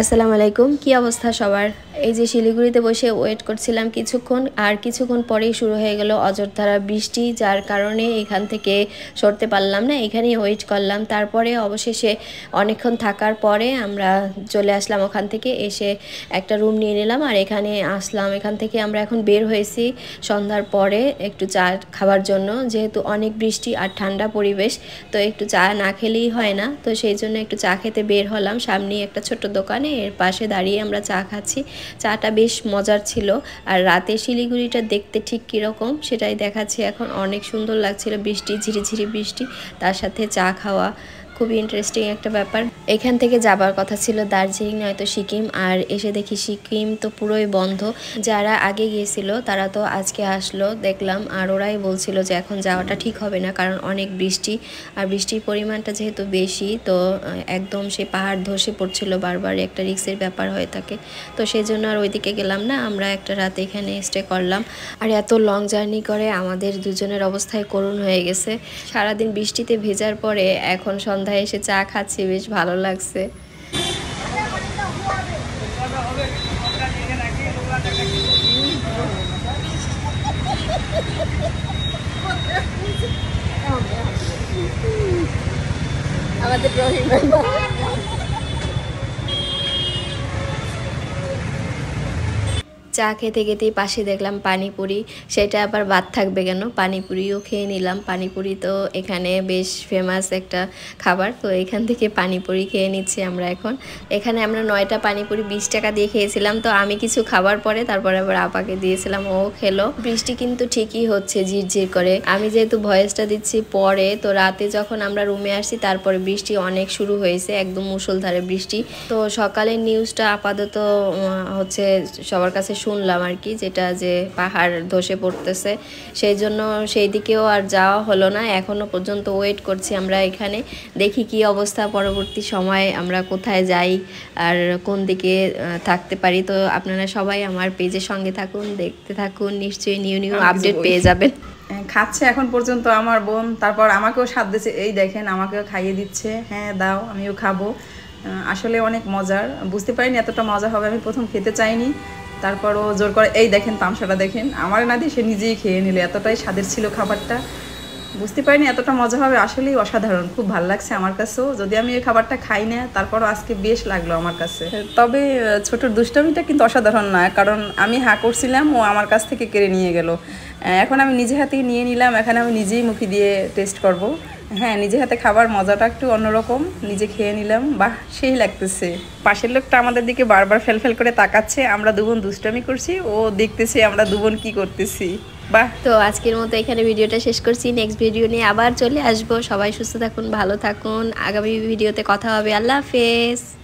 আসসালামু আলাইকুম। কি অবস্থা সবার? এই যে শিলিগুড়িতে বসে ওয়েট করছিলাম কিছুক্ষণ, আর কিছুক্ষণ পরেই শুরু হয়ে গেল অঝরধারা বৃষ্টি, যার কারণে এখান থেকে সরতে পারলাম না, এখানেই ওয়েট করলাম। তারপরে অবশেষে অনেকক্ষণ থাকার পরে আমরা চলে আসলাম ওখান থেকে, এসে একটা রুম নিয়ে নিলাম আর এখানে আসলাম। এখান থেকে আমরা এখন বের হয়েছি সন্ধ্যার পরে একটু চা খাবার জন্য, যেহেতু অনেক বৃষ্টি আর ঠান্ডা পরিবেশ, তো একটু চা না খেলেই হয় না, তো সেই জন্য একটু চা খেতে বের হলাম। সামনেই একটা ছোট্ট দোকানে, এর পাশে দাঁড়িয়ে আমরা চা খাচ্ছি। চাটা বেশ মজার ছিল। আর রাতে শিলিগুড়িটা দেখতে ঠিক কীরকম সেটাই দেখাচ্ছি এখন। অনেক সুন্দর লাগছিল, বৃষ্টি, ঝিরিঝিরি বৃষ্টি, তার সাথে চা খাওয়া, খুবই ইন্টারেস্টিং একটা ব্যাপার। এখান থেকে যাবার কথা ছিল দার্জিলিং নয়তো সিকিম, আর এসে দেখি সিকিম তো পুরোই বন্ধ। যারা আগে গিয়েছিল তারা তো আজকে আসলো দেখলাম, আর ওরাই বলছিল যে এখন যাওয়াটা ঠিক হবে না, কারণ অনেক বৃষ্টি, আর বৃষ্টির পরিমাণটা যেহেতু বেশি, তো একদম সে পাহাড় ধসে পড়ছিল বারবার, একটা রিস্কের ব্যাপার হয়ে থাকে। তো সেই জন্য আর ওইদিকে গেলাম না, আমরা একটা রাত এখানে স্টে করলাম। আর এত লং জার্নি করে আমাদের দুজনের অবস্থায় করুণ হয়ে গেছে। সারাদিন বৃষ্টিতে ভেজার পরে এখন সন্ধ্যায় এসে চা খাচ্ছি, বেশ ভালো লাগছে। আমাদের রহিম চা খেতে খেতেই পাশে দেখলাম পানিপুরি, সেটা আবার বাদ থাকবে কেন, পানিপুরিও খেয়ে নিলাম। পানিপুরি তো এখানে বেশ ফেমাস একটা খাবার, তো এখান থেকে পানিপুরি খেয়ে নিচ্ছি আমরা এখন। এখানে আমরা 9টা পানিপুরি 20 টাকা দিয়ে খেয়েছিলাম, তো আমি কিছু খাবার পরে তারপরে আবার আপাকে দিয়েছিলাম, ও খেলো। বৃষ্টি কিন্তু ঠিকই হচ্ছে ঝিরঝির করে। আমি যেহেতু ভয়েসটা দিচ্ছি পরে, তো রাতে যখন আমরা রুমে আসছি তারপরে বৃষ্টি অনেক শুরু হয়েছে, একদম মুষলধারে বৃষ্টি। তো সকালের নিউজটা আপাতত হচ্ছে সবার কাছে শুনলাম আর কি, যেটা যে পাহাড় ধসে পড়তেছে, সেই জন্য সেই দিকেও আর যাওয়া হলো না। এখনো পর্যন্ত ওয়েট করছি আমরা এখানে, দেখি কি অবস্থা, পরবর্তী সময় আমরা কোথায় যাই আর কোন দিকে থাকতে পারি। তো আপনারা সবাই আমার পেজের সঙ্গে থাকুন, দেখতে থাকুন, নিশ্চয়ই নিউ নিউ আপডেট পেয়ে যাবেন। খাচ্ছে এখন পর্যন্ত আমার বোন, তারপর আমাকেও স্বাদ দিচ্ছে, এই দেখেন আমাকেও খাইয়ে দিচ্ছে, হ্যাঁ দাও আমিও খাবো। আসলে অনেক মজার, বুঝতে পারিনি এতটা মজা হবে, আমি প্রথম খেতে চাইনি, তারপরও জোর করে, এই দেখেন তামসাটা দেখেন, আমার না দিয়ে সে নিজেই খেয়ে নিল, এতটাই স্বাদের ছিল খাবারটা, বুঝতে পারিনি এতটা মজা হবে। আসলেই অসাধারণ, খুব ভালো লাগছে আমার কাছেও, যদি আমি এই খাবারটা খাই না তারপরও আজকে বেশ লাগলো আমার কাছে। তবে ছোটোর দুষ্টামিটা কিন্তু অসাধারণ নয়, কারণ আমি হা করছিলাম, ও আমার কাছ থেকে কেড়ে নিয়ে গেল। এখন আমি নিজে হাতে নিয়ে নিলাম, এখন আমি নিজেই মুখে দিয়ে টেস্ট করব। হ্যাঁ, নিজে হাতে খাবার মজাটা একটু অন্যরকম, নিজে খেয়ে নিলাম, বাহ সেই লাগতেছে। পাশের লোকটা আমাদের দিকে বারবার ফেল করে তাকাচ্ছে, আমরা দুবোন দুষ্টামি করছি, ও দেখতেছে আমরা দুবোন কি করতেছি। বাহ। তো আজকের মতো এখানে ভিডিওটা শেষ করছি, নেক্সট ভিডিও নিয়ে আবার চলে আসবো। সবাই সুস্থ থাকুন, ভালো থাকুন, আগামী ভিডিওতে কথা হবে। আল্লাহ হাফেজ।